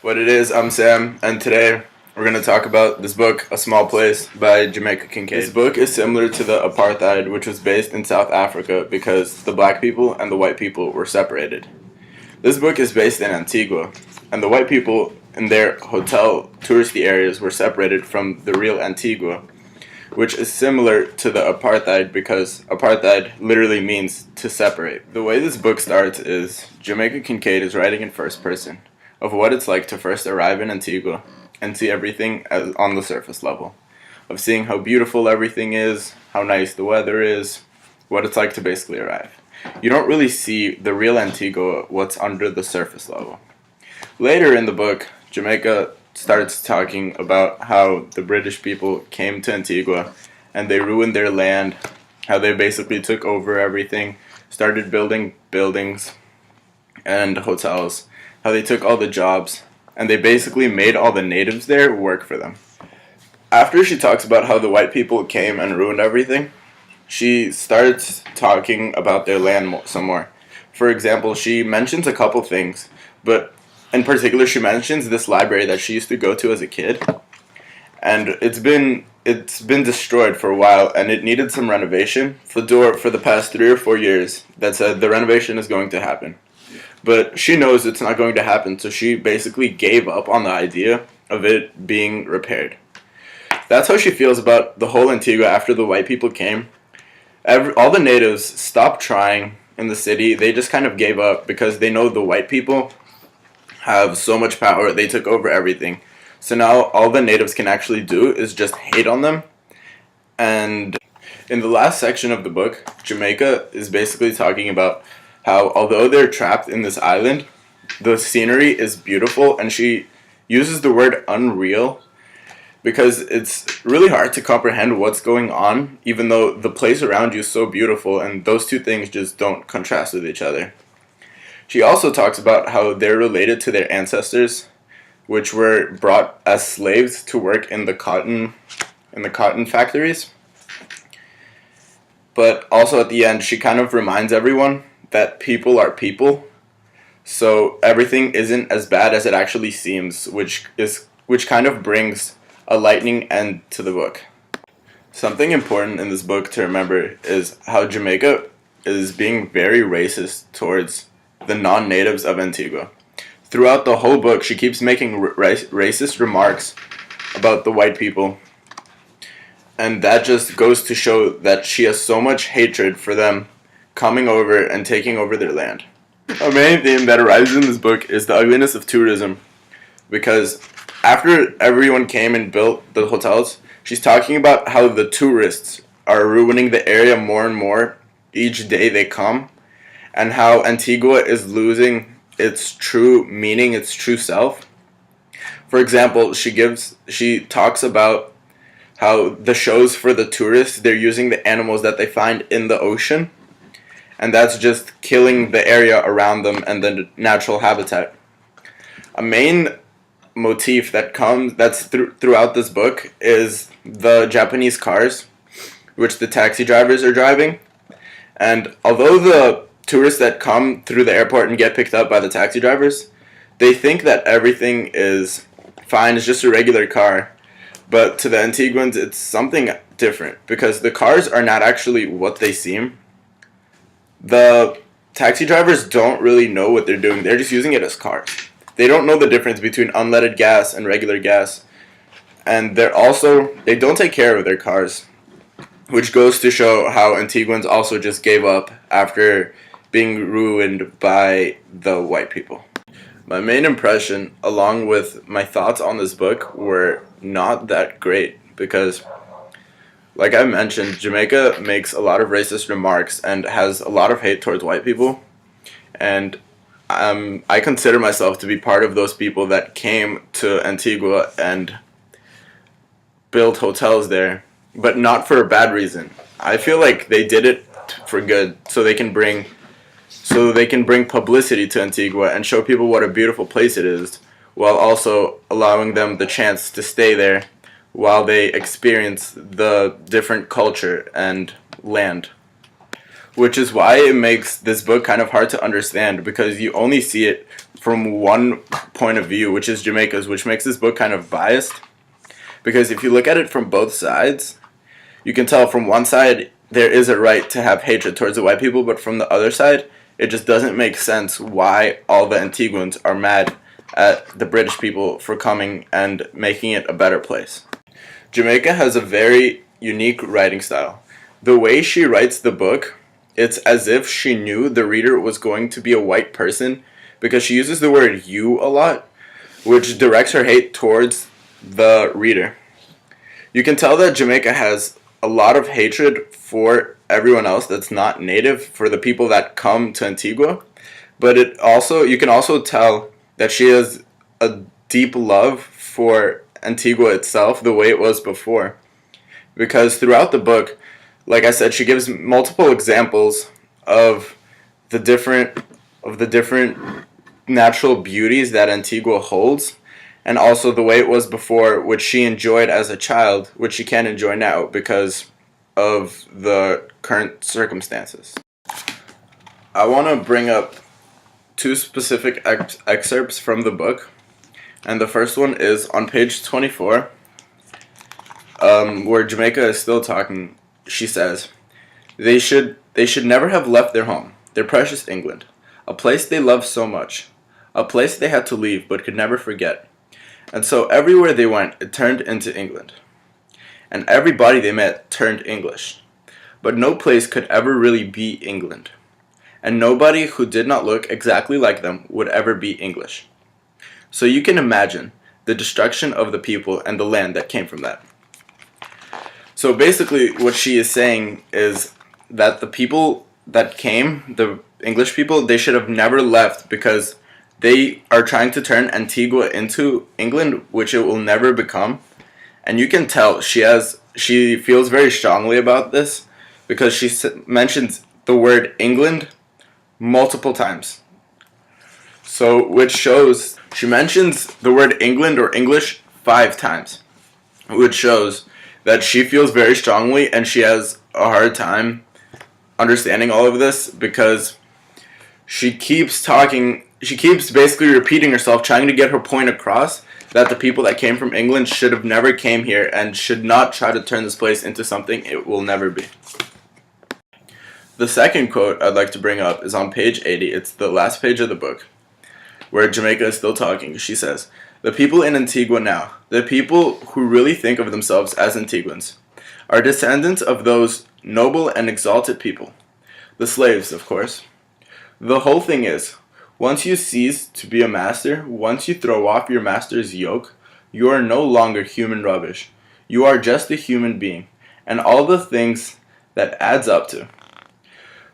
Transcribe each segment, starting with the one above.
What it is, I'm Sam, and today we're going to talk about this book, A Small Place, by Jamaica Kincaid. This book is similar to the apartheid, which was based in South Africa because the black people and the white people were separated. This book is based in Antigua, and the white people in their hotel touristy areas were separated from the real Antigua, which is similar to the apartheid because apartheid literally means to separate. The way this book starts is Jamaica Kincaid is writing in first person of what it's like to first arrive in Antigua and see everything on the surface level, of seeing how beautiful everything is, how nice the weather is, what it's like to basically arrive. You don't really see the real Antigua, what's under the surface level. Later in the book, Jamaica starts talking about how the British people came to Antigua and they ruined their land, how they basically took over everything, started building buildings and hotels, how they took all the jobs, and they basically made all the natives there work for them. After she talks about how the white people came and ruined everything, she starts talking about their land some more. For example, she mentions a couple things, but in particular she mentions this library that she used to go to as a kid, and it's been destroyed for a while and it needed some renovation. For the past 3 or 4 years that said the renovation is going to happen. But she knows it's not going to happen, so she basically gave up on the idea of it being repaired. That's how she feels about the whole Antigua after the white people came. All the natives stopped trying in the city. They just kind of gave up because they know the white people have so much power. They took over everything. So now all the natives can actually do is just hate on them. And in the last section of the book, Jamaica is basically talking about how although they're trapped in this island, the scenery is beautiful, and she uses the word unreal because it's really hard to comprehend what's going on, even though the place around you is so beautiful, and those two things just don't contrast with each other. She also talks about how they're related to their ancestors, which were brought as slaves to work in the cotton factories. But also at the end, she kind of reminds everyone that people are people, so everything isn't as bad as it actually seems, which kind of brings a lightning end to the book. Something important in this book to remember is how Jamaica is being very racist towards the non-natives of Antigua. Throughout the whole book, she keeps making racist remarks about the white people, and that just goes to show that she has so much hatred for them coming over and taking over their land. A main theme that arises in this book is the ugliness of tourism, because after everyone came and built the hotels, she's talking about how the tourists are ruining the area more and more each day they come, and how Antigua is losing its true meaning, its true self. For example, she talks about how the shows for the tourists, they're using the animals that they find in the ocean, and that's just killing the area around them and the natural habitat. A main motif that's throughout this book is the Japanese cars, which the taxi drivers are driving. And although the tourists that come through the airport and get picked up by the taxi drivers, they think that everything is fine, it's just a regular car. But to the Antiguans, it's something different, because the cars are not actually what they seem. The taxi drivers don't really know what they're doing. They're just using it as cars. They don't know the difference between unleaded gas and regular gas. And they don't take care of their cars, which goes to show how Antiguans also just gave up after being ruined by the white people. My main impression, along with my thoughts on this book, were not that great because, like I mentioned, Jamaica makes a lot of racist remarks and has a lot of hate towards white people. And I consider myself to be part of those people that came to Antigua and built hotels there, but not for a bad reason. I feel like they did it for good, so they can bring publicity to Antigua and show people what a beautiful place it is, while also allowing them the chance to stay there while they experience the different culture and land. which is why it makes this book kind of hard to understand, because you only see it from one point of view, which is Jamaica's, which makes this book kind of biased. Because if you look at it from both sides, you can tell from one side there is a right to have hatred towards the white people, but from the other side, it just doesn't make sense why all the Antiguans are mad at the British people for coming and making it a better place. Jamaica has a very unique writing style. The way she writes the book, it's as if she knew the reader was going to be a white person, because she uses the word "you" a lot, which directs her hate towards the reader. You can tell that Jamaica has a lot of hatred for everyone else that's not native, for the people that come to Antigua, but you can also tell that she has a deep love for Antigua itself, the way it was before. Because throughout the book, like I said, she gives multiple examples of the different natural beauties that Antigua holds, and also the way it was before, which she enjoyed as a child, which she can't enjoy now because of the current circumstances. I want to bring up two specific excerpts from the book, and the first one is on page 24, where Jamaica is still talking. She says, They should never have left their home, their precious England, a place they loved so much, a place they had to leave but could never forget. And so everywhere they went, it turned into England. And everybody they met turned English. But no place could ever really be England. And nobody who did not look exactly like them would ever be English. So you can imagine the destruction of the people and the land that came from that. So basically what she is saying is that the people that came, the English people, they should have never left, because they are trying to turn Antigua into England, which it will never become. And you can tell she feels very strongly about this, because she mentions the word England multiple times. So, which shows she mentions the word England or English 5 times, which shows that she feels very strongly and she has a hard time understanding all of this, because she keeps basically repeating herself, trying to get her point across that the people that came from England should have never came here and should not try to turn this place into something it will never be. The second quote I'd like to bring up is on page 80. It's the last page of the book, where Jamaica is still talking. She says, "The people in Antigua now, the people who really think of themselves as Antiguans, are descendants of those noble and exalted people. The slaves, of course. The whole thing is, once you cease to be a master, once you throw off your master's yoke, you are no longer human rubbish. You are just a human being, and all the things that adds up to.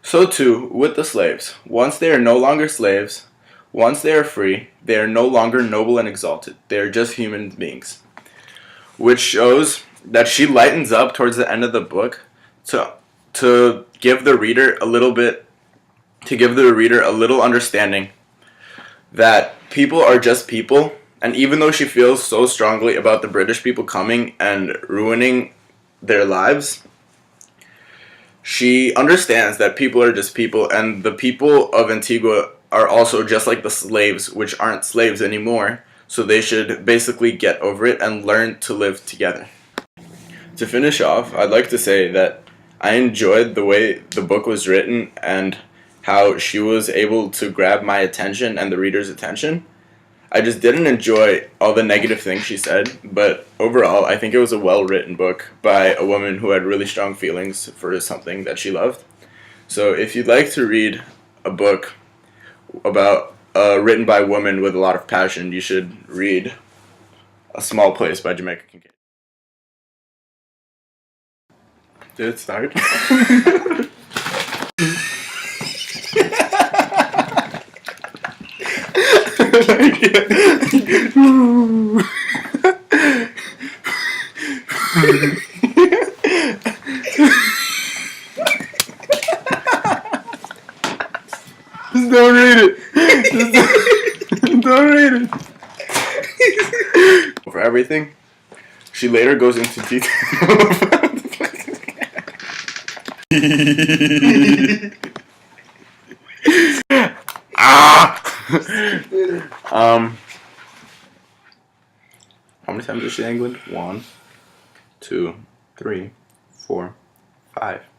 So too with the slaves. Once they are no longer slaves, once they are free, they are no longer noble and exalted. They are just human beings." Which shows that she lightens up towards the end of the book to give the reader a little understanding that people are just people. And even though she feels so strongly about the British people coming and ruining their lives, she understands that people are just people, and the people of Antigua are also just like the slaves, which aren't slaves anymore, so they should basically get over it and learn to live together. To finish off, I'd like to say that I enjoyed the way the book was written and how she was able to grab my attention and the reader's attention. I just didn't enjoy all the negative things she said, but overall, I think it was a well-written book by a woman who had really strong feelings for something that she loved. So if you'd like to read a book about written by a woman with a lot of passion, you should read A Small Place by Jamaica Kincaid. Did it start? Just don't read it. Don't read it. For everything, she later goes into detail. How many times is she in England? 1, 2, 3, 4, 5.